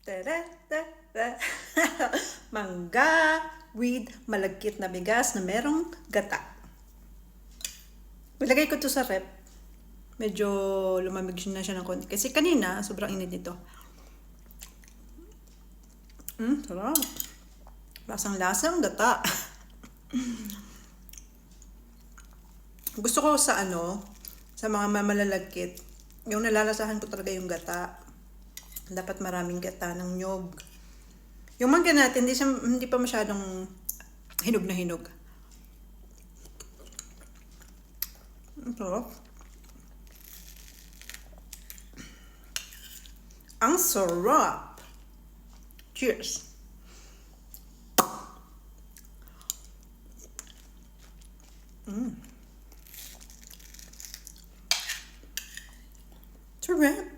Tere. Mangga with malagkit na bigas na merong gata. Ilagay ko to sa rep. Medyo lumamig na siya ng konti. Kasi kanina, sobrang init nito. Sarap. Lasang-lasang gata. Gusto ko sa sa mga malalagkit, yung nalalasahan ko talaga yung gata. Dapat maraming gata ng nyog. Yung mangga natin, hindi pa masyadong hinog na hinog. Ito. Ang sarap. Cheers. Sarap.